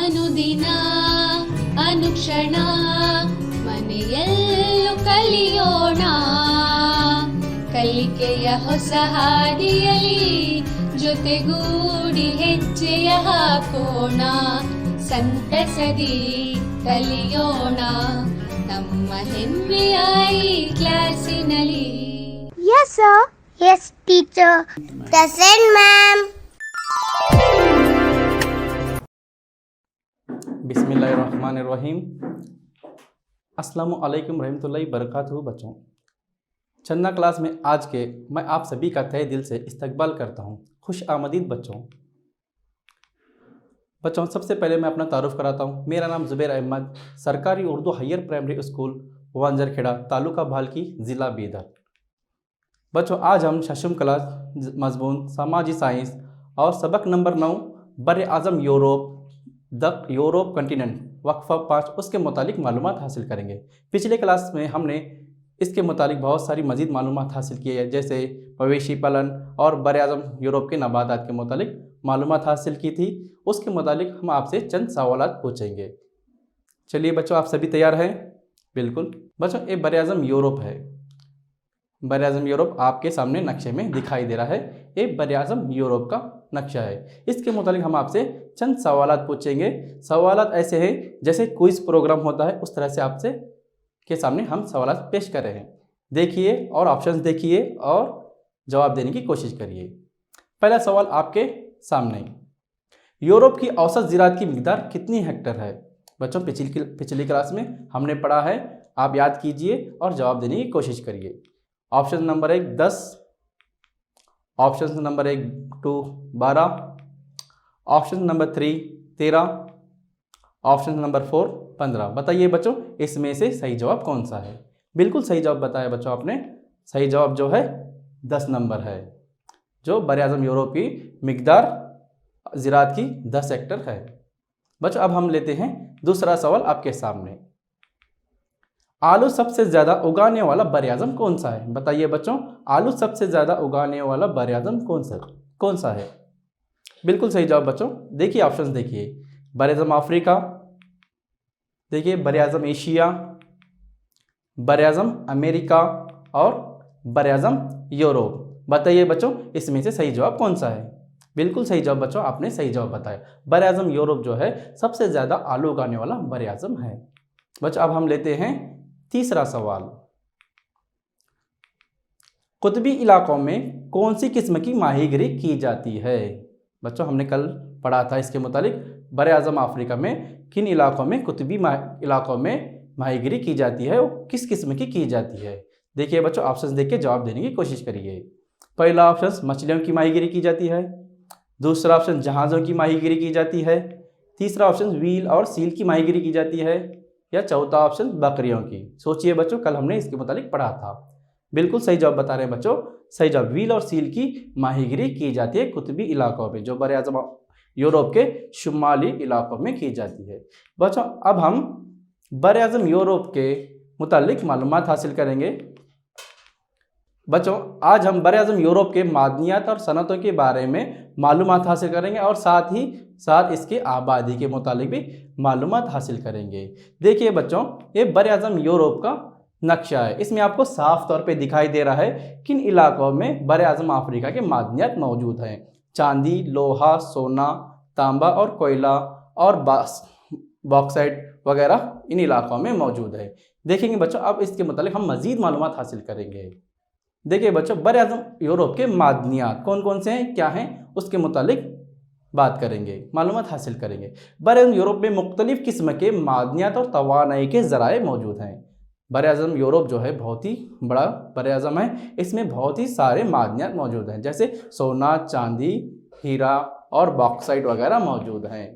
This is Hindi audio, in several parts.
ಅನುದಿನ ಅನುಕ್ಷಣ ಮನೆಯಲ್ಲೂ ಕಲಿಯೋಣ, ಕಲಿಕೆಯ ಹೊಸ ಹಾದಿಯಲಿ ಜೊತೆಗೂಡಿ ಹೆಜ್ಜೆಯ ಹಾಕೋಣ, ಸಂತಸದಿ ಕಲಿಯೋಣ ನಮ್ಮ ಹೆಮ್ಮೆಯ ಈ ಕ್ಲಾಸಿನಲ್ಲಿ. Yes, sir. Yes, teacher. Present, ma'am. बिस्मिल्लाहिर्रहमानिर्रहीम। अस्सलामु अलैकुम रहमतुल्लाहि बरकातहू। बच्चों, चन्ना क्लास में आज के मैं आप सभी का तहे दिल से इस्तकबाल करता हूँ। खुश आमदीद बच्चों, सबसे पहले मैं अपना तारुफ कराता हूँ। मेरा नाम ज़ुबैर अहमद, सरकारी Urdu higher primary school Wanjarkheda, taluka Bhalki, ज़िला बीदर। बच्चों, आज हम शशम क्लास मज़मून समाजी साइंस और सबक नंबर 9 बर आज़म यूरोप द यूरोप कंटिनेंट वक्फ़ा 5 उसके मुतालिक मालूमात हासिल करेंगे। पिछले क्लास में हमने इसके मुतालिक बहुत सारी मज़ीद मालूमात हासिल की है, जैसे मवेशी पालन और बर आज़म यूरोप के नबातात के मुतालिक मालूमात हासिल की थी। उसके मुतालिक हम आपसे चंद सवालात पूछेंगे। चलिए बच्चों, आप सभी तैयार हैं? बिल्कुल। बच्चों, ये बर आज़म यूरोप है। बर आज़म यूरोप आपके सामने नक्शे में दिखाई दे रहा है। ये बर आज़म यूरोप का नक्शा है। इसके मुतालिक हम आपसे चंद सवालात पूछेंगे। सवालात ऐसे हैं जैसे क्विज़ प्रोग्राम होता है, उस तरह से आपसे के सामने हम सवालात पेश कर रहे हैं। देखिए और ऑप्शंस देखिए और जवाब देने की कोशिश करिए। पहला सवाल आपके सामने, यूरोप की औसत ज़राअत की मिक़दार कितनी हेक्टेयर है? बच्चों, पिछली क्लास में हमने पढ़ा है, आप याद कीजिए और जवाब देने की कोशिश करिए। Option number 1 10, option number 2 12, option number 3 13, option number 4 15। बताइए बच्चों, इसमें से सही जवाब कौन सा है? बिल्कुल सही जवाब बताया बच्चों आपने। सही जवाब जो है 10 नंबर है, जो बर आज़म यूरोप की मिक़दार ज़राअत की 10 हेक्टेयर है। बच्चों, अब हम लेते हैं दूसरा सवाल आपके सामने। आलू सबसे ज़्यादा उगाने वाला बर आज़म कौन सा है? बताइए बच्चों, आलू सबसे ज़्यादा उगाने वाला बर आज़म कौन सा है? बिल्कुल सही जवाब बच्चों। देखिए ऑप्शंस देखिए, बर आज़म अफ्रीका, देखिए बर आज़म एशिया, बर आज़म अमेरिका और बर आज़म यूरोप। बताइए बच्चों, इसमें से सही जवाब कौन सा है? बिल्कुल सही जवाब बच्चों, आपने सही जवाब बताया। बर आज़म यूरोप जो है सबसे ज़्यादा आलू उगाने वाला बर आज़म है। बच्चों, अब हम लेते हैं तीसरा सवाल। कुतबी इलाकों में कौन सी किस्म की माहीगिरी की जाती है? बच्चों, हमने कल पढ़ा था इसके मुतालिक बर आज़म अफ्रीका में किन इलाकों में कुतबी इलाकों में माहीगिरी की जाती है, वो किस किस्म की जाती है? देखिए बच्चों, ऑप्शंस देख के जवाब देने की कोशिश करिए। पहला ऑप्शन मछलियों की माहीगिरी की जाती है, दूसरा ऑप्शन जहाज़ों की माहीगिरी की जाती है, तीसरा ऑप्शन व्हील और सील की माहीगिरी की जाती है, या चौथा ऑप्शन बकरियों की। सोचिए बच्चों, कल हमने इसके मुतालिक पढ़ा था। बिल्कुल सही जवाब बता रहे हैं बच्चों। सही जवाब, व्हील और सील की माहीगिरी की जाती है कुतबी इलाकों में, जो बर आज़म यूरोप के शुमाली इलाकों में की जाती है। बच्चों, अब हम बर आज़म यूरोप के मुतालिक मालूमात हासिल करेंगे। बच्चों, आज हम बर आज़म यूरोप के मादनियात और सनतों के बारे में मालूमात हासिल करेंगे और साथ ही साथ इसके आबादी के मुतालिक भी मालूमात हासिल करेंगे। देखिए बच्चों, ये बर आज़म यूरोप का नक्शा है। इसमें आपको साफ तौर पे दिखाई दे रहा है किन इलाकों में बर आज़म अफ्रीका के मादनियात मौजूद हैं। चांदी, लोहा, सोना, तांबा और कोयला और बॉक्साइट वगैरह इन इलाकों में मौजूद है। देखेंगे बच्चों, अब इसके मुतालिक हम मज़ीद मालूमात हासिल करेंगे। देखिए बच्चों, बर आज़म यूरोप के मादनियात कौन कौन से हैं, क्या हैं, उसके मुतालिक बात करेंगे, मालूमात हासिल करेंगे। बर आज़म यूरोप में मुख्तलिफ़ किस्म के मादनियात और तवानाई के ज़राए मौजूद हैं। बर आज़म यूरोप जो है बहुत ही बड़ा बर आज़म है। इसमें बहुत ही सारे मादनियात मौजूद हैं, जैसे सोना, चांदी, हीरा और बॉक्साइट वगैरह मौजूद हैं।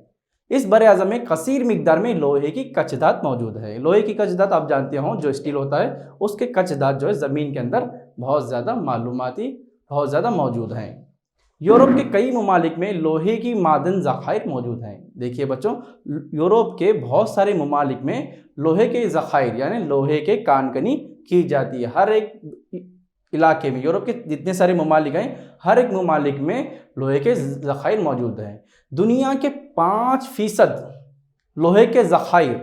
इस बर आज़म में कसीर मिकदार में लोहे की कचदात मौजूद है। लोहे की कचदात आप जानते हो, जो स्टील होता है उसके कचदात जो है ज़मीन के अंदर बहुत ज़्यादा मौजूद हैं। यूरोप के कई ममालिक में लोहे की मादन ज़खायर मौजूद हैं। देखिए बच्चों, यूरोप के बहुत सारे ममालिक में लोहे के ज़खायर यानी लोहे के कानकनी की जाती है। हर एक इलाके में, यूरोप के जितने सारे ममालिक हैं, हर एक ममालिक में लोहे के ज़खायर मौजूद हैं। दुनिया के 5% लोहे के ज़खायर,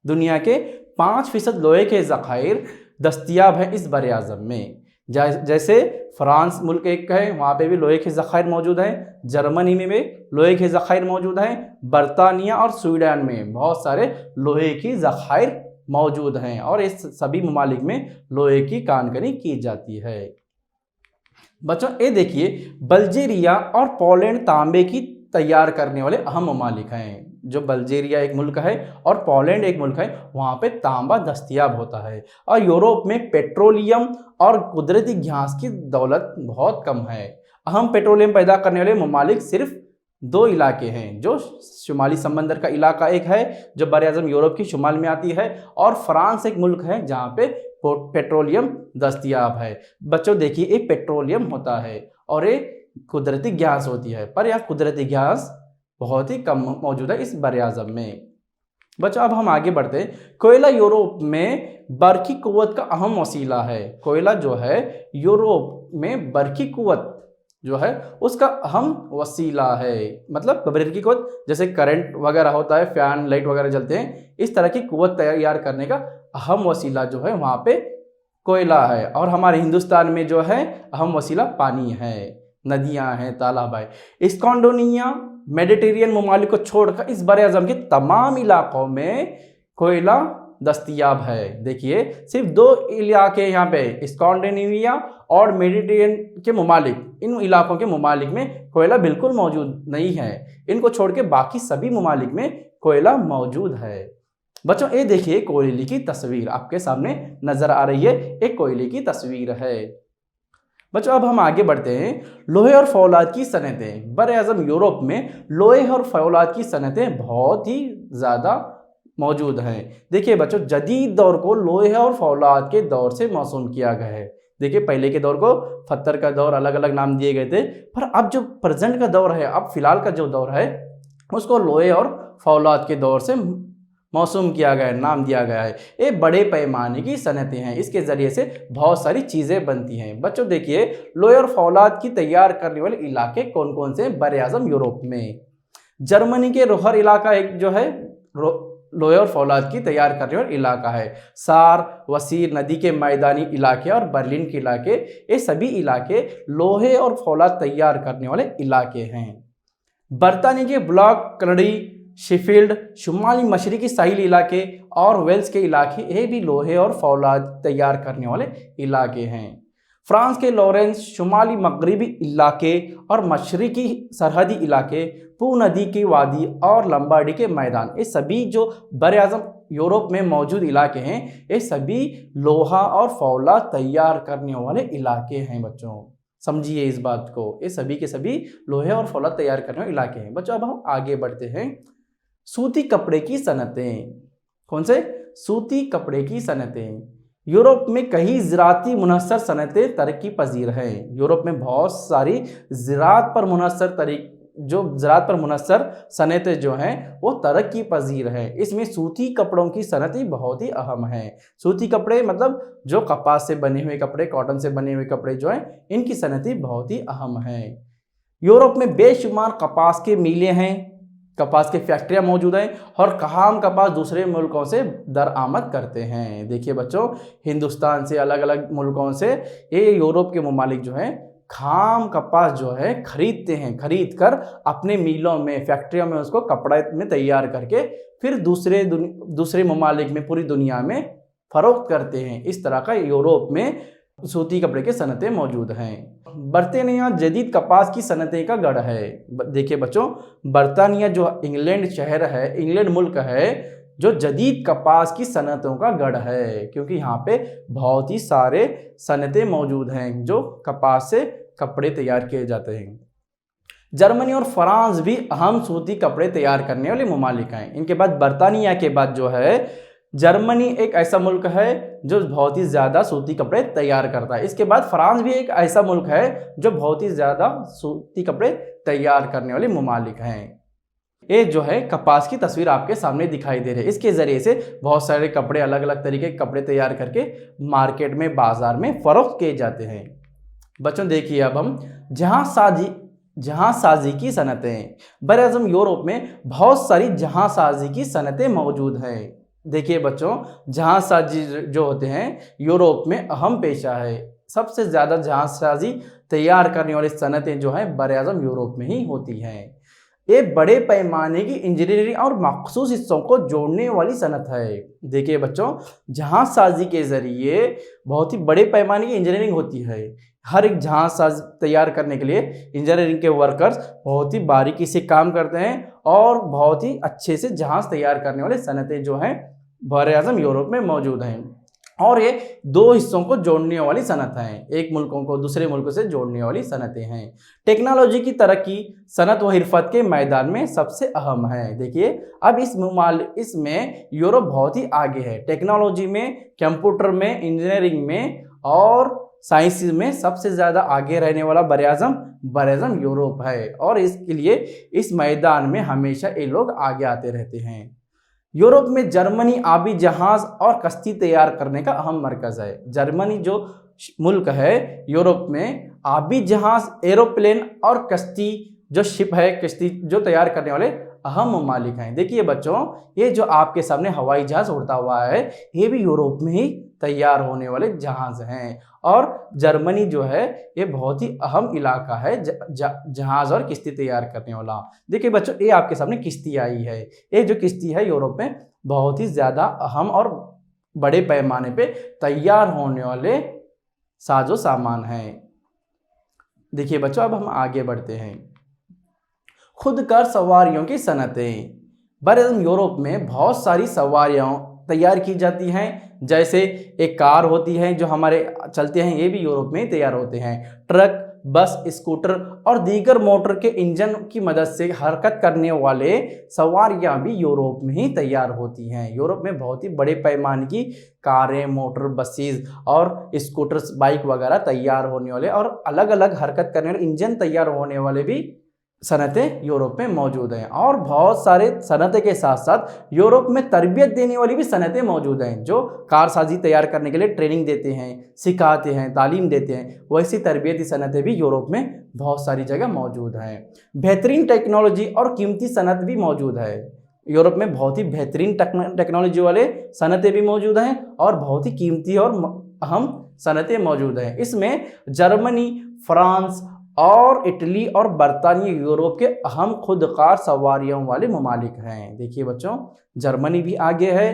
दुनिया के 5% लोहे के ज़खायर दस्तयाब हैं इस बर आज़म में। जैसे फ्रांस मुल्क एक है, वहाँ पे भी लोहे के ज़खायर मौजूद हैं, जर्मनी में भी लोहे के ज़खायर मौजूद हैं, बरतानिया और स्वीडन में बहुत सारे लोहे की ज़खायर मौजूद हैं और इस सभी ममालिक में लोहे की कानकनी की जाती है। बच्चों ये देखिए, बल्गेरिया और पोलैंड तांबे की तैयार करने वाले अहम ममालिक हैं। जो बल्गेरिया एक मुल्क है और पोलैंड एक मुल्क है, वहाँ पे तांबा दस्तयाब होता है। और यूरोप में पेट्रोलियम और कुदरती गैस की दौलत बहुत कम है। अहम पेट्रोलियम पैदा करने वाले ममालिक सिर्फ 2 इलाके हैं, जो शुमाली समंदर का इलाका एक है जो बर-ए-आज़म यूरोप की शुमाल में आती है, और फ्रांस एक मुल्क है जहाँ पे पेट्रोलियम दस्तयाब है। बच्चों देखिए, एक पेट्रोलियम होता है और एक कुदरती गैस होती है, पर यह कुदरती गैस बहुत ही कम मौजूद है इस बर-ए-आज़म में। बच्चों अब हम आगे बढ़ते हैं। कोयला यूरोप में बरकी कुव्वत का अहम वसीला है। कोयला जो है यूरोप में बरकी कुव्वत जो है उसका अहम वसीला है। मतलब बरकी कुव्वत जैसे करंट वगैरह होता है, फैन लाइट वगैरह जलते हैं, इस तरह की कुव्वत तैयार करने का अहम वसीला जो है वहाँ पे कोयला है। और हमारे हिंदुस्तान में जो है अहम वसीला पानी है, नदियाँ हैं, तालाब है। स्कैंडिनेविया मेडिटेरियन ममालिक को छोड़कर इस बर-ए-आज़म के तमाम इलाकों में कोयला दस्तयाब है। देखिए, सिर्फ 2 इलाके यहाँ पे, स्कैंडिनेविया और मेडिटेरियन के ममालिक, इन इलाकों के ममालिक में कोयला बिल्कुल मौजूद नहीं है। इनको छोड़ के बाकी सभी ममालिक में कोयला मौजूद है। बच्चों ये देखिए, कोयले की तस्वीर आपके सामने नजर आ रही है, एक कोयले की तस्वीर है। बच्चों अब हम आगे बढ़ते हैं। लोहे और फौलाद की सनतें। बर-ए-आज़म यूरोप में लोहे और फौलाद की सनतें बहुत ही ज़्यादा मौजूद हैं। देखिए बच्चों, जदीद दौर को लोहे और फौलाद के दौर से मौसूम किया गया है। देखिए, पहले के दौर को पत्थर का दौर, अलग अलग नाम दिए गए थे, पर अब जो प्रेजेंट का दौर है, अब फिलहाल का जो दौर है, उसको लोहे और फौलाद के दौर से मौसूम किया गया है, नाम दिया गया है। ये बड़े पैमाने की सनतें हैं, इसके ज़रिए से बहुत सारी चीज़ें बनती हैं। बच्चों देखिए, लोहे और फौलाद की तैयार करने वाले इलाके कौन कौन से हैं बर-ए-आज़म यूरोप में। जर्मनी के रोहर इलाका एक जो है लोहे और फौलाद की तैयार करने वाला इलाका है। सार, वसीर नदी के मैदानी इलाके और बर्लिन के इलाके, ये सभी इलाके लोहे और फौलाद तैयार करने वाले इलाके हैं। बरतानिया के ब्लॉक, कनडी, शेफील्ड, शुमाली मशरकी साहिल इलाके और वेल्स के इलाके, ये भी लोहे और फौलाद तैयार करने वाले इलाके हैं। फ्रांस के लॉरेंस, शुमाली मगरबी इलाके और मशरकी सरहदी इलाके, पू नदी की वादी और लंबाडी के मैदान, ये सभी जो बर-ए-आज़म यूरोप में मौजूद इलाके हैं, ये सभी लोहा और फौलाद तैयार करने वाले इलाके हैं। बच्चों समझिए इस बात को, ये सभी के सभी लोहे और फौलाद तैयार करने वाले इलाके हैं। बच्चों अब हम आगे बढ़ते हैं। सूती कपड़े की सनतें। कौन से? सूती कपड़े की सनतें। यूरोप में कई ज़राअती मुनहसर सनतें तरक्की पजीर हैं। यूरोप में बहुत सारी ज़राअत पर मुनहसर सनतें जो हैं वो तरक्की पजीर हैं। इसमें सूती कपड़ों की सनतें बहुत ही अहम हैं। सूती कपड़े मतलब जो कपास से बने हुए कपड़े, कॉटन से बने हुए कपड़े जो हैं, इनकी सनतें बहुत ही अहम हैं। यूरोप में बेशुमार कपास के मिलें हैं, कपास की फैक्ट्रियाँ मौजूद हैं और खाम कपास दूसरे मुल्कों से दरआमद करते हैं। देखिए बच्चों, हिंदुस्तान से, अलग अलग मुल्कों से ये यूरोप के ममालिक जो हैं खाम कपास जो है खरीदते हैं, खरीद कर अपने मिलों में, फैक्ट्रियों में उसको कपड़े में तैयार करके फिर दूसरे ममालिक में, पूरी दुनिया में फरोख्त करते हैं। इस तरह का यूरोप में सूती कपड़े के सनतें मौजूद हैं। बर्तानिया जदीद कपास की सनतें का गढ़ है। देखिए बच्चों, बर्तानिया जो इंग्लैंड शहर है, इंग्लैंड मुल्क है, जो जदीद कपास की सनतों का गढ़ है, क्योंकि यहाँ पे बहुत ही सारे सनतें मौजूद हैं जो कपास से कपड़े तैयार किए जाते हैं। जर्मनी और फ्रांस भी अहम सूती कपड़े तैयार करने वाले ममालिक हैं। इनके बाद बर्तानिया के बाद जो है जर्मनी एक ऐसा मुल्क है जो बहुत ही ज़्यादा सूती कपड़े तैयार करता है। इसके बाद फ्रांस भी एक ऐसा मुल्क है जो बहुत ही ज़्यादा सूती कपड़े तैयार करने वाले ममालिक हैं। ये जो है कपास की तस्वीर आपके सामने दिखाई दे रही है। इसके ज़रिए से बहुत सारे कपड़े, अलग अलग तरीके के कपड़े तैयार करके मार्केट में, बाज़ार में फ़रोख्त किए जाते हैं। बच्चों देखिए, अब हम जहाज़ साजी जहांसाजी की सनतें। बरअज़म यूरोप में बहुत सारी जहांसाजी की सनतें मौजूद हैं। देखिए बच्चों, जहांसाजी जो होते हैं यूरोप में अहम पेशा है। सबसे ज़्यादा जहांसाजी तैयार करने वाली सनतें जो हैं बरअज़म यूरोप में ही होती हैं। ये बड़े पैमाने की इंजीनियरिंग और मखसूस हिस्सों को जोड़ने वाली सनत है। देखिए बच्चों, जहांसाजी के ज़रिए बहुत ही बड़े पैमाने की इंजीनियरिंग होती है। हर एक जहांसाज तैयार करने के लिए इंजीनियरिंग के वर्कर्स बहुत ही बारीकी से काम करते हैं और बहुत ही अच्छे से जहाज़ तैयार करने वाले सनतें जो हैं बरअज़म यूरोप में मौजूद हैं। और ये दो हिस्सों को जोड़ने वाली सनत हैं, एक मुल्कों को दूसरे मुल्कों से जोड़ने वाली सनतें हैं। टेक्नोलॉजी की तरक्की सनत व हिरफत के मैदान में सबसे अहम है। देखिए अब इसमें यूरोप बहुत ही आगे है। टेक्नोलॉजी में, कंप्यूटर में, इंजीनियरिंग में और साइंस में सबसे ज़्यादा आगे रहने वाला बरअज़म यूरोप है और इसके लिए इस मैदान में हमेशा ये लोग आगे आते रहते हैं। यूरोप में जर्मनी आबी जहाज़ और कश्ती तैयार करने का अहम मरकज़ है। जर्मनी जो मुल्क है यूरोप में आबी जहाज़, एरोप्लेन और कश्ती जो शिप है, कश्ती जो तैयार करने वाले अहम ममालिक हैं। देखिए बच्चों, ये जो आपके सामने हवाई जहाज़ उड़ता हुआ है ये भी यूरोप में ही तैयार होने वाले जहाज़ हैं और जर्मनी जो है ये बहुत ही अहम इलाका है जहाज़ और किश्ती तैयार करने वाला। देखिए बच्चों, ये आपके सामने किश्ती आई है। ये जो किश्ती है यूरोप में बहुत ही ज़्यादा अहम और बड़े पैमाने पे तैयार होने वाले साजो सामान हैं। देखिए बच्चों, अब हम आगे बढ़ते हैं। खुदकार सवारियों की सनतें। बरअज़म यूरोप में बहुत सारी सवारियाँ तैयार की जाती हैं। जैसे एक कार होती है जो हमारे चलते हैं, ये भी यूरोप में ही तैयार होते हैं। ट्रक, बस, स्कूटर और दीगर मोटर के इंजन की मदद से हरकत करने वाले सवारियां भी यूरोप में ही तैयार होती हैं। यूरोप में बहुत ही बड़े पैमाने की कारें, मोटर, बसेस और स्कूटर्स, बाइक वगैरह तैयार होने वाले और अलग अलग हरकत करने वाले इंजन तैयार होने वाले भी सनतें यूरोप में मौजूद हैं। और बहुत सारे सनतें के साथ साथ यूरोप में तरबियत देने वाली भी सनतें मौजूद हैं जो कारसाजी तैयार करने के लिए ट्रेनिंग देते हैं, सिखाते हैं, तालीम देते हैं। वैसी तरबियती सनतें भी यूरोप में बहुत सारी जगह मौजूद हैं। बेहतरीन टेक्नोलॉजी और कीमती सनत भी मौजूद है। यूरोप में बहुत ही बेहतरीन टेक्नोलॉजी वाले सनतें भी मौजूद हैं और बहुत ही कीमती और अहम सनतें मौजूद हैं। इसमें जर्मनी, फ्रांस और इटली और बरतानिया यूरोप के अहम खुदकार सवारियों वाले ममालिक हैं। देखिए बच्चों, जर्मनी भी आगे है,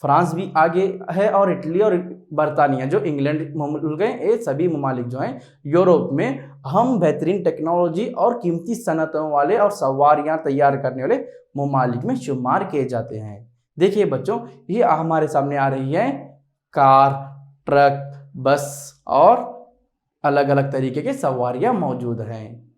फ्रांस भी आगे है और इटली और बरतानिया जो इंग्लैंड मुल्क हैं, ये सभी ममालिक जो हैं यूरोप में अहम बेहतरीन टेक्नोलॉजी और कीमती सनतों वाले और सवारियां तैयार करने वाले ममालिक में शुमार किए जाते हैं। देखिए बच्चों, ये हमारे सामने आ रही है कार, ट्रक, बस और अलग अलग तरीके के सवारियां मौजूद हैं।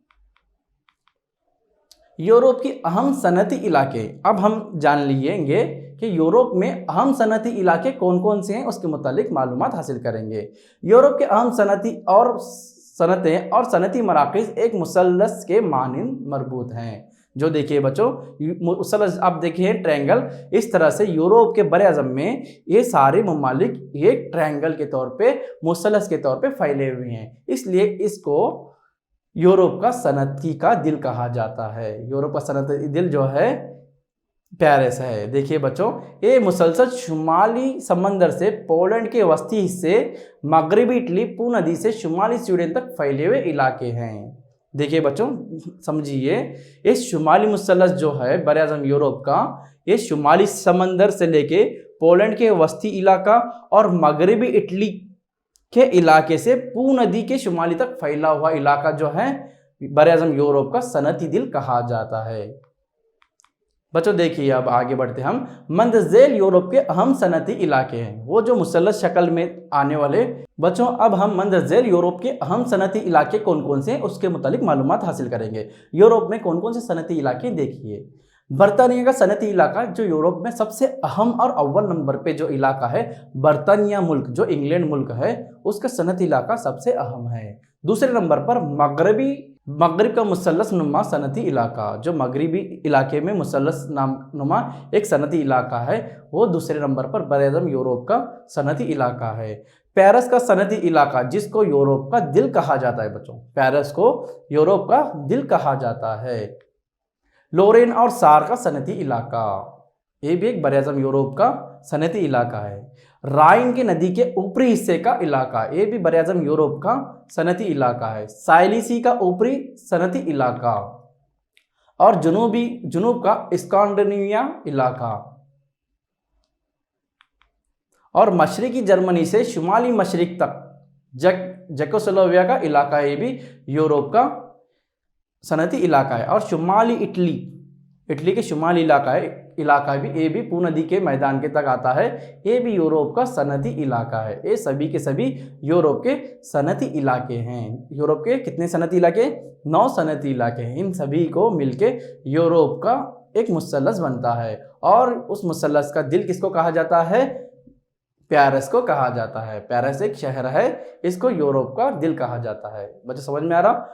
यूरोप की अहम सनती इलाके। अब हम जान लेंगे कि यूरोप में अहम सनती इलाके कौन कौन से हैं, उसके मुतालिक मालूमात हासिल करेंगे। यूरोप के अहम सनतें और सनती मराकज़ एक मुसल्लस के मानिंद मरबूत हैं। जो देखिए बच्चों, मुसल्लस आप देखिए ट्रायंगल, इस तरह से यूरोप के बरअज़म में ये सारे ममालिक एक ट्रायंगल के तौर पे, मुसल्लस के तौर पे फैले हुए हैं। इसलिए इसको यूरोप का सनती का दिल कहा जाता है। यूरोप का सनती दिल जो है पेरिस है। देखिए बच्चों, ये मुसलसल शुमाली समंदर से पोलैंड के वस्ती हिस्से, मगरबी इटली, पू नदी से शुमाली स्वीडन तक फैले हुए इलाके हैं। देखिए बच्चों, समझिए, ये शुमाली मुसल्लस जो है बरअज़म यूरोप का, ये शुमाली समंदर से लेके पोलैंड के वस्ती इलाका और मगरबी इटली के इलाके से पू नदी के शुमाली तक फैला हुआ इलाका जो है बरअज़म यूरोप का सनती दिल कहा जाता है। बच्चों देखिए, अब आगे बढ़ते हम। मंदज़ेल यूरोप के अहम सनती इलाके हैं, वो जो मुसल्लस शक्ल में आने वाले। बच्चों, अब हम मंदज़ेल यूरोप के अहम सनती इलाके कौन कौन से हैं उसके मुतालिक मालूमात हासिल करेंगे। यूरोप में कौन कौन से सनती इलाके देखिए। बरतानिया का सनती इलाका जो यूरोप में सबसे अहम और अव्वल नंबर पे जो इलाका है, बरतानिया मुल्क जो इंग्लैंड मुल्क है, उसका सनती इलाका सबसे अहम है। दूसरे नंबर पर मगरबी मगरिब का मुसल्लस नुमा सनती इलाका, जो मगरिबी इलाके में मुसल्लस नुमा एक सनती इलाका है, वो दूसरे नंबर पर बरएज़म यूरोप का सनती इलाका है। पेरिस का सनती इलाका, जिसको यूरोप का दिल कहा जाता है बच्चों, पेरिस को यूरोप का दिल कहा जाता है। लोरेन और सार का सनती इलाका, ये भी एक बरएज़म यूरोप का सनती इलाका है। राइन की नदी के ऊपरी हिस्से का इलाका, ये भी बरएज़म यूरोप का सनती इलाका है। साइलिसी का ऊपरी सनती इलाका और जुनूब का स्कैंडिनेविया इलाका और मशरकी जर्मनी से शुमाली मशरिक तक जेकोस्लोवाकिया का इलाका, ये भी यूरोप का सनती इलाका है। और शुमाली इटली के शुमाली इलाका भी, ये भी पू नदी के मैदान के तक आता है, ये भी यूरोप का सनती इलाका है। ये सभी के सभी यूरोप के सनती इलाके हैं। यूरोप के कितने सनती इलाके? 9 सनती इलाके हैं। इन सभी को मिलके यूरोप का एक मुसल्लस बनता है और उस मुसल्लस का दिल किसको कहा जाता है? पेरिस को कहा जाता है। पेरिस एक शहर है, इसको यूरोप का दिल कहा जाता है। बच्चों समझ में आ रहा?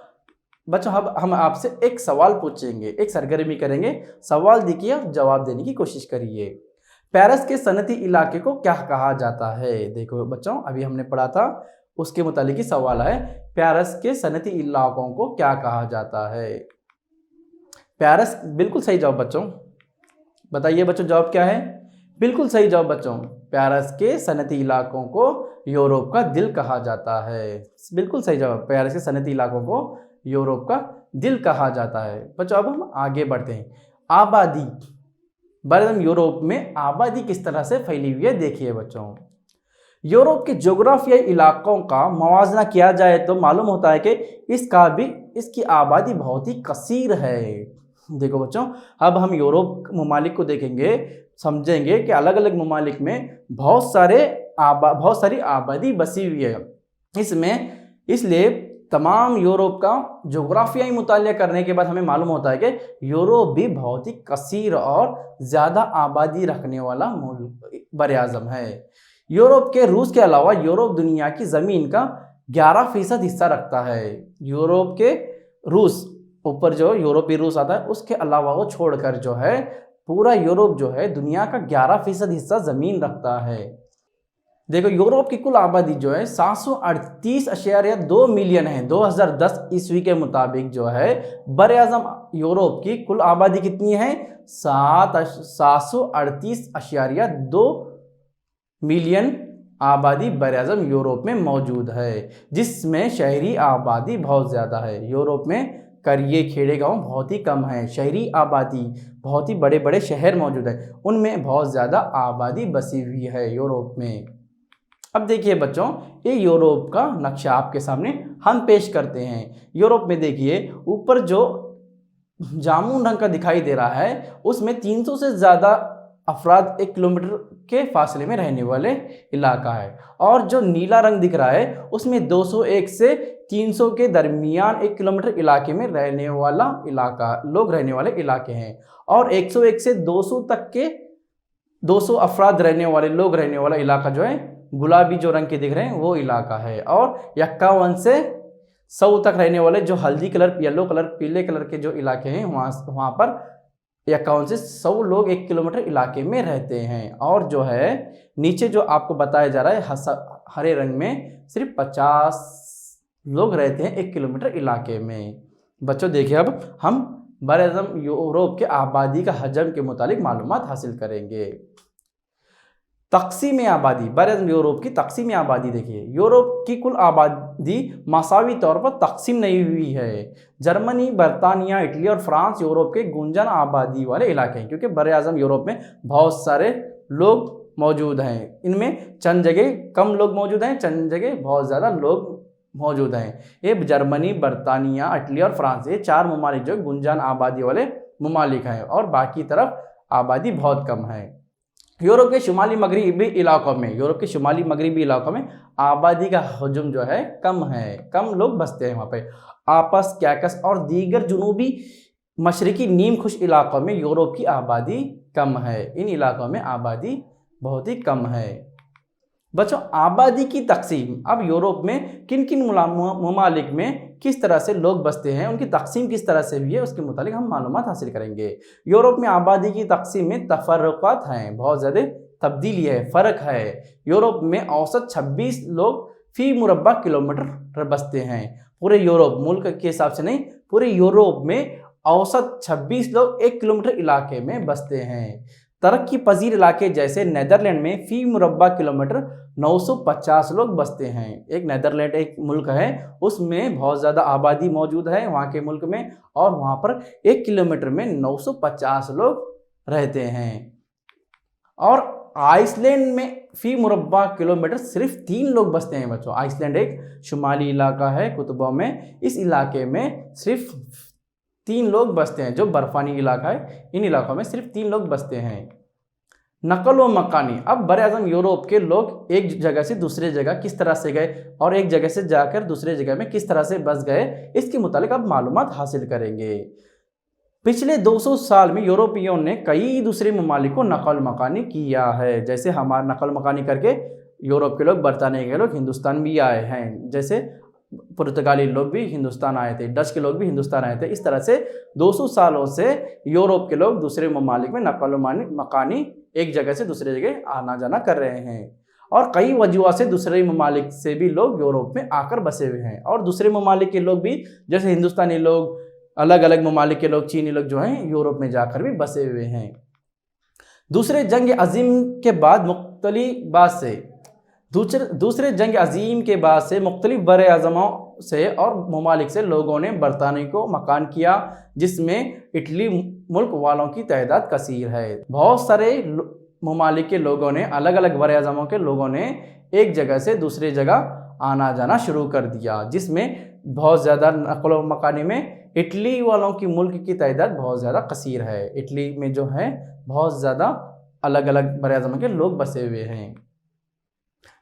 बच्चों अब हम आपसे एक सवाल पूछेंगे, एक सरगर्मी करेंगे, सवाल देखिए और जवाब देने की कोशिश करिए। पेरिस के सनती इलाके को क्या कहा जाता है? देखो बच्चों, अभी हमने पढ़ा था, उसके मुतालिक ही सवाल है, पेरिस के सनती इलाकों को क्या कहा जाता है? पेरिस, बिल्कुल सही जवाब बच्चों। बताइए बच्चों, जवाब क्या है? बिल्कुल सही जवाब बच्चों, पेरिस के सनती इलाकों को यूरोप का दिल कहा जाता है। बिल्कुल सही जवाब, पेरिस के सनती इलाकों को यूरोप का दिल कहा जाता है। बच्चों अब हम आगे बढ़ते हैं। आबादी, बरएज़म यूरोप में आबादी किस तरह से फैली हुई है देखिए बच्चों। यूरोप के जोग्राफियाई इलाकों का मवाजना किया जाए तो मालूम होता है कि इसकी आबादी बहुत ही कसीर है। देखो बच्चों, अब हम यूरोप ममालिक को देखेंगे, समझेंगे कि अलग अलग ममालिक में बहुत सारी आबादी बसी हुई है इसमें। इसलिए तमाम यूरोप का जोग्राफियाई मुतालिया करने के बाद हमें मालूम होता है कि यूरोप भी बहुत ही कसीर और ज़्यादा आबादी रखने वाला बरएज़म है। यूरोप के रूस के अलावा यूरोप दुनिया की ज़मीन का 11% हिस्सा रखता है। यूरोप के रूस, ऊपर जो यूरोपीय रूस आता है, उसके अलावा वो छोड़कर जो है पूरा यूरोप जो है दुनिया का 11% हिस्सा ज़मीन रखता है। देखो, यूरोप की कुल आबादी जो है 738.2 मिलियन है। 2010 ईस्वी के मुताबिक जो है बरएज़म यूरोप की कुल आबादी कितनी है? 738.2 मिलियन आबादी बरएज़म यूरोप में मौजूद है, जिसमें शहरी आबादी बहुत ज़्यादा है। यूरोप में करिए खेड़े गांव बहुत ही कम है, शहरी आबादी, बहुत ही बड़े बड़े शहर मौजूद है, उनमें बहुत ज़्यादा आबादी बसी हुई है यूरोप में। अब देखिए बच्चों, ये यूरोप का नक्शा आपके सामने हम पेश करते हैं। यूरोप में देखिए, ऊपर जो जामुन रंग का दिखाई दे रहा है उसमें 300 से ज़्यादा अफराद 1 किलोमीटर के फासले में रहने वाले इलाका है, और जो नीला रंग दिख रहा है उसमें 201 से 300 के दरमियान 1 किलोमीटर इलाके में रहने वाला लोग रहने वाले इलाके हैं, और 101 से 200 तक के 200 अफराद रहने वाले लोग रहने वाला इलाका जो है गुलाबी जो रंग के दिख रहे हैं वो इलाका है, और 51 से 100 तक रहने वाले जो हल्दी कलर, येलो कलर, पीले कलर के जो इलाके हैं वहाँ पर 51 से 100 लोग 1 किलोमीटर इलाके में रहते हैं। और जो है नीचे जो आपको बताया जा रहा है हरे रंग में सिर्फ 50 लोग रहते हैं 1 किलोमीटर इलाके में। बच्चों देखिए, अब हम बरएज़म यूरोप के आबादी का हजम के मुतालिक मालूमात हासिल करेंगे। तकसीम आबादी, बरएज़म यूरोप की तकसीम आबादी देखिए, यूरोप की कुल आबादी मसावी तौर पर तकसीम नहीं हुई है। जर्मनी, बरतानिया, इटली और फ्रांस यूरोप के गुंजन आबादी वाले इलाके हैं, क्योंकि बरएज़म यूरोप में बहुत सारे लोग मौजूद हैं। इनमें चंद जगह कम लोग मौजूद हैं, चंद जगह बहुत ज़्यादा लोग मौजूद हैं। ये जर्मनी, बरतानिया, इटली और फ्रांस, ये 4 ममालिक जो गुंजन आबादी वाले ममालिक हैं, और बाकी तरफ आबादी बहुत कम है। यूरोप के शुमाली मगरिबी इलाकों में आबादी का हजम जो है कम है, कम लोग बसते हैं वहाँ पे। आपस, कैकस और दीगर जुनूबी मशरकी नीम खुश इलाकों में यूरोप की आबादी कम है। इन इलाकों में आबादी बहुत ही कम है। बच्चों, आबादी की तकसीम, अब यूरोप में किन किन ममालिक में किस तरह से लोग बसते हैं, उनकी तकसीम किस तरह से हुई है, उसके मुतालिक हम मालूमात हासिल करेंगे। यूरोप में आबादी की तकसीम में तफर्रुक़ात हैं, बहुत ज़्यादा तब्दीली है, फ़र्क है। यूरोप में औसत 26 लोग फ़ी मुरब्बा किलोमीटर बसते हैं। पूरे यूरोप, मुल्क के हिसाब से नहीं, पूरे यूरोप में औसत 26 लोग 1 किलोमीटर इलाके में बसते हैं। तरक्की पजीर इलाके जैसे नीदरलैंड में फ़ी मुरब्बा किलोमीटर 950 लोग बसते हैं। एक नीदरलैंड एक मुल्क है, उसमें बहुत ज़्यादा आबादी मौजूद है वहाँ के मुल्क में, और वहाँ पर 1 किलोमीटर में 950 लोग रहते हैं। और आइसलैंड में फ़ी मुरब्बा किलोमीटर सिर्फ 3 लोग बसते हैं बच्चों। आइसलैंड एक शुमाली इलाका है कुतुबों में, इस इलाके में सिर्फ 3 लोग बसते हैं, जो बर्फ़ानी इलाका है, इन इलाकों में सिर्फ 3 लोग बसते हैं। नकल व मकानी, अब बरअज़म यूरोप के लोग एक जगह से दूसरे जगह किस तरह से गए और एक जगह से जाकर दूसरे जगह में किस तरह से बस गए, इसके मुतालिक अब मालूमात हासिल करेंगे। पिछले 200 साल में यूरोपियों ने कई दूसरे ममालिक को नकल मकानी किया है। जैसे हमारा नकल मकानी करके यूरोप के लोग, बरतानिया के लोग हिंदुस्तान भी आए हैं, जैसे पुर्तगाली लोग भी हिंदुस्तान आए थे, डच के लोग भी हिंदुस्तान आए थे। इस तरह से 200 सालों से यूरोप के लोग दूसरे ममालिक में नकल मकानी एक जगह से दूसरे जगह आना जाना कर रहे हैं, और कई वजूह से दूसरे ममालिक से भी लोग यूरोप में आकर बसे हुए हैं। और दूसरे ममालिक के लोग भी, जैसे हिंदुस्तानी लोग, अलग अलग ममालिक के लोग, चीनी लोग जो हैं यूरोप में जाकर भी बसे हुए हैं। दूसरे जंग अजीम के बाद मुख्तलिफ बर-ए-आज़मों से और ममालिक से लोगों ने बरतानिया को मकान किया, जिसमें इटली मुल्क वालों की तादाद कसीर है। बहुत सारे ममालिक के लोगों ने, अलग अलग बर-ए-आज़मों के लोगों ने एक जगह से दूसरी जगह आना जाना शुरू कर दिया, जिसमें बहुत ज़्यादा नक़ल व मकानी में इटली वालों की मुल्क की तादाद बहुत ज़्यादा कसीर है। इटली में जो है बहुत ज़्यादा अलग अलग बर-ए-आज़म के लोग बसे हुए हैं।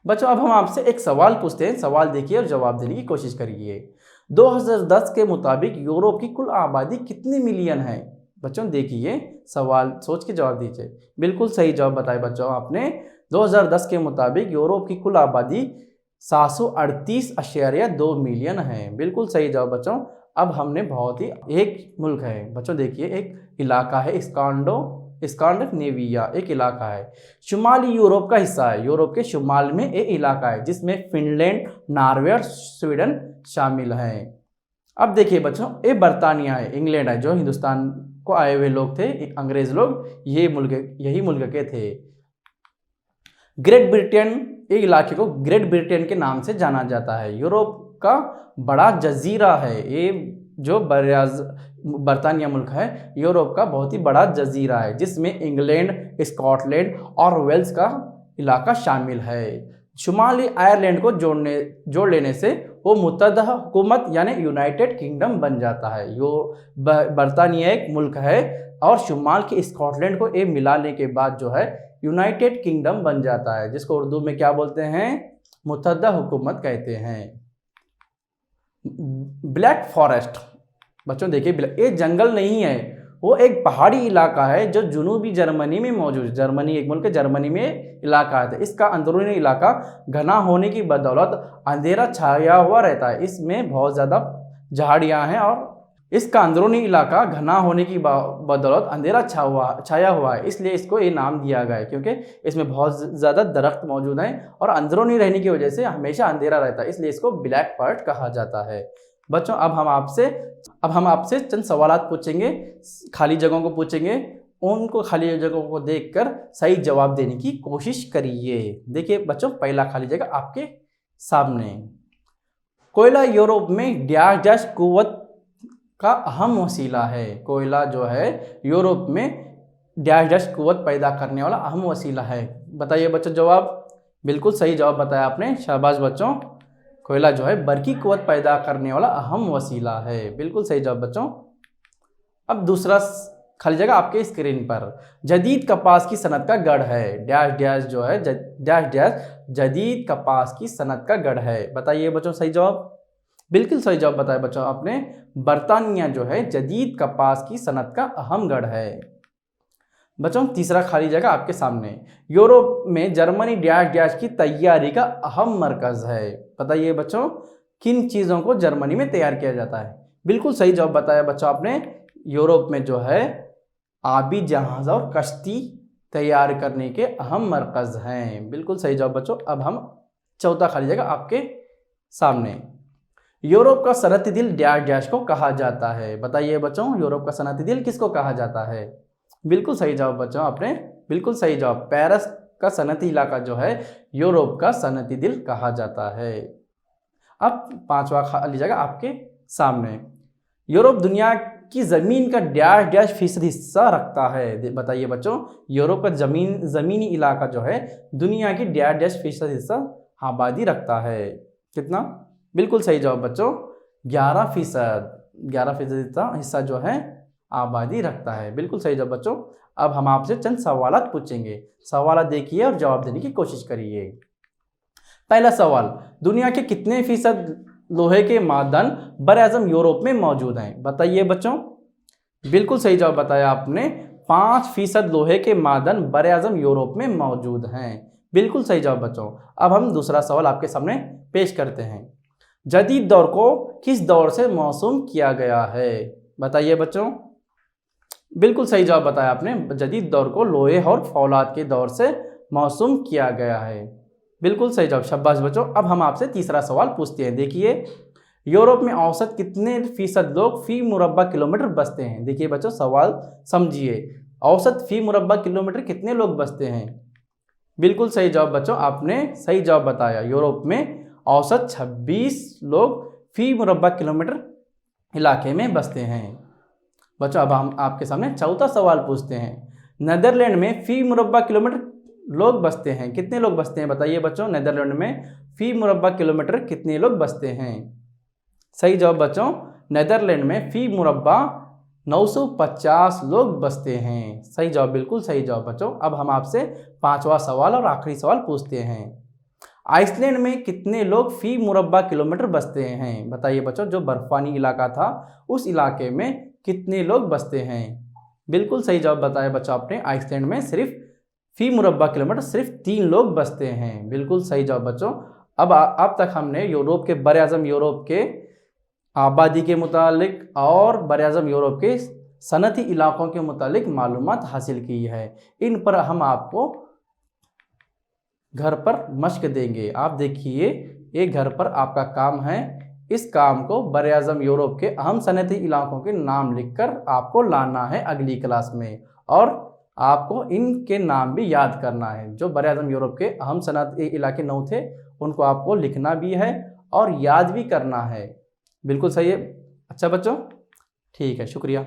बच्चों, अब हम आपसे एक सवाल पूछते हैं, सवाल देखिए और जवाब देने की कोशिश करिए। 2010 के मुताबिक यूरोप की कुल आबादी कितनी मिलियन है? बच्चों देखिए, सवाल सोच के जवाब दीजिए। बिल्कुल सही जवाब बताए बच्चों आपने। 2010 के मुताबिक यूरोप की कुल आबादी 738.2 मिलियन है। बिल्कुल सही जवाब बच्चों। अब हमने बहुत ही, एक मुल्क है बच्चों, देखिए एक इलाका है स्कैंडिनेविया, एक इलाका है, शुमाली यूरोप का हिस्सा है। यूरोप के शुमाल में एक इलाका है जिसमें फिनलैंड, नॉर्वे और स्वीडन शामिल हैं। अब देखिए बच्चों, ये बरतानिया है, इंग्लैंड है, जो हिंदुस्तान को आए हुए लोग थे, अंग्रेज लोग, यही मुल्क के थे। ग्रेट ब्रिटेन, एक इलाके को ग्रेट ब्रिटेन के नाम से जाना जाता है। यूरोप का बड़ा जजीरा है ये, जो बरतानिया मुल्क है, यूरोप का बहुत ही बड़ा जजीरा है, जिसमें इंग्लैंड, स्कॉटलैंड और वेल्स का इलाका शामिल है। शुमाली आयरलैंड को जोड़ लेने से वो मुत्तहदा हुकूमत यानी यूनाइटेड किंगडम बन जाता है। यो बरतानिया एक मुल्क है, और शुमाल के स्कॉटलैंड को ये मिलाने के बाद जो है यूनाइटेड किंगडम बन जाता है, जिसको उर्दू में क्या बोलते हैं? मुत्तहदा हुकूमत कहते हैं। ब्लैक फॉरेस्ट, बच्चों देखिए, ये जंगल नहीं है, वो एक पहाड़ी इलाका है जो जुनूबी जर्मनी में मौजूद है। जर्मनी एक मुल्क है, जर्मनी में इलाका है। इसका अंदरूनी इलाका घना होने की बदौलत अंधेरा छाया हुआ रहता है। इसमें बहुत ज़्यादा झाड़ियाँ हैं, और इसका अंदरूनी इलाका घना होने की बदौलत अंधेरा छाया हुआ है, इसलिए इसको ये नाम दिया गया है, क्योंकि इसमें बहुत ज़्यादा दरख्त मौजूद हैं और अंदरूनी रहने की वजह से हमेशा अंधेरा रहता है, इसलिए इसको ब्लैक फॉरेस्ट कहा जाता है। बच्चों, अब हम आपसे चंद सवालात पूछेंगे, खाली जगहों को पूछेंगे, उनको खाली जगहों को देखकर सही जवाब देने की कोशिश करिए। देखिए बच्चों, पहला खाली जगह आपके सामने। कोयला यूरोप में डैश कुव्वत का अहम वसीला है। कोयला जो है यूरोप में डैश कुव्वत पैदा करने वाला अहम वसीला है। बताइए बच्चों जवाब। बिल्कुल सही जवाब बताया आपने, शाबाश बच्चों। कोयला जो है बरकी कुव्वत पैदा करने वाला अहम वसीला है। बिल्कुल सही जवाब बच्चों। अब दूसरा खाली जगह आपके स्क्रीन पर। जदीद कपास की सनत का गढ़ है। डैश जो है जदीद कपास की सनत का गढ़ है। बताइए बच्चों सही जवाब। बिल्कुल सही जवाब बताया बच्चों आपने। बरतानिया जो है जदीद कपास की सनत का अहम गढ़ है। बच्चों तीसरा खाली जगह आपके सामने। यूरोप में जर्मनी डैश की तैयारी का अहम मरकज़ है। बताइए बच्चों, किन चीज़ों को जर्मनी में तैयार किया जाता है? बिल्कुल सही जवाब बताया बच्चों आपने। यूरोप में जो है आबी जहाज और कश्ती तैयार करने के अहम मरकज़ हैं। बिल्कुल सही जवाब बच्चों। अब हम चौथा खाली जगह आपके सामने। यूरोप का सनअती दिल डैश डैश को कहा जाता है। बताइए बच्चों, यूरोप का सनअती दिल किसको कहा जाता है? बिल्कुल सही जवाब बच्चों आपने, बिल्कुल सही जवाब। पेरिस का सनअती इलाका जो है यूरोप का सनअती दिल कहा जाता है। अब पांचवा खाली जगह आपके सामने। यूरोप दुनिया की ज़मीन का डैश डैश फीसद हिस्सा रखता है। बताइए बच्चों, यूरोप का ज़मीनी इलाका जो है दुनिया की डैश डैश फीसद हिस्सा आबादी रखता है। कितना? बिल्कुल सही जवाब बच्चों, 11% हिस्सा जो है आबादी रखता है। बिल्कुल सही जवाब बच्चों। अब हम आपसे चंद सवाल पूछेंगे, सवाल देखिए और जवाब देने की कोशिश करिए। पहला सवाल, दुनिया के कितने फीसद लोहे के मादन बर-ए-आज़म यूरोप में मौजूद हैं? बताइए बच्चों। बिल्कुल सही जवाब बताया आपने, 5% लोहे के मादन बर-ए-आज़म यूरोप में मौजूद हैं। बिल्कुल सही जवाब बच्चों। अब हम दूसरा सवाल आपके सामने पेश करते हैं। जदीद दौर को किस दौर से मौसूम किया गया है? बताइए बच्चों। बिल्कुल सही जवाब बताया आपने, जदीद दौर को लोहे और फौलाद के दौर से मौसूम किया गया है। बिल्कुल सही जवाब, शाबाश बच्चों। अब हम आपसे तीसरा सवाल पूछते हैं। देखिए, यूरोप में औसत कितने फीसद लोग फी मुरब्बा किलोमीटर बसते हैं? देखिए बच्चों, सवाल समझिए, औसत फी मुरब्बा किलोमीटर कितने लोग बसते हैं? बिल्कुल सही जवाब बच्चों, आपने सही जवाब बताया। यूरोप में औसत 26 लोग फी मुरब्बा किलोमीटर इलाके में बसते हैं। बच्चों, अब हम आपके सामने चौथा सवाल पूछते हैं। नीदरलैंड में फी मुरब्बा किलोमीटर लोग बसते हैं, कितने लोग बसते हैं? बताइए बच्चों, नीदरलैंड में फी मुरब्बा किलोमीटर कितने लोग बसते हैं? सही जवाब बच्चों, नीदरलैंड में फी मुरब्बा 950 लोग बसते हैं। सही जवाब, बिल्कुल सही जवाब बच्चों। अब हम आपसे पांचवा सवाल और आखिरी सवाल पूछते हैं। आइसलैंड में कितने लोग फी मुरब्बा किलोमीटर बसते हैं? बताइए बच्चों, जो बर्फानी इलाका था उस इलाके में कितने लोग बसते हैं? बिल्कुल सही जवाब बताया बच्चों आपने, आइसलैंड में सिर्फ फी मुरब्बा किलोमीटर सिर्फ 3 लोग बसते हैं। बिल्कुल सही जवाब बच्चों। अब तक हमने यूरोप के बर-ए-आज़म यूरोप के आबादी के मुतालिक और बर-ए-आज़म यूरोप के सनअती इलाकों के मुतालिक मालूमात हासिल की है। इन पर हम आपको घर पर मश्क देंगे। आप देखिए, ये घर पर आपका काम है। इस काम को बर-ए-आज़म यूरोप के अहम सनअती इलाकों के नाम लिखकर आपको लाना है अगली क्लास में, और आपको इनके नाम भी याद करना है। जो बर-ए-आज़म यूरोप के अहम सनअती इलाके 9 थे, उनको आपको लिखना भी है और याद भी करना है। बिल्कुल सही है। अच्छा बच्चों, ठीक है, शुक्रिया।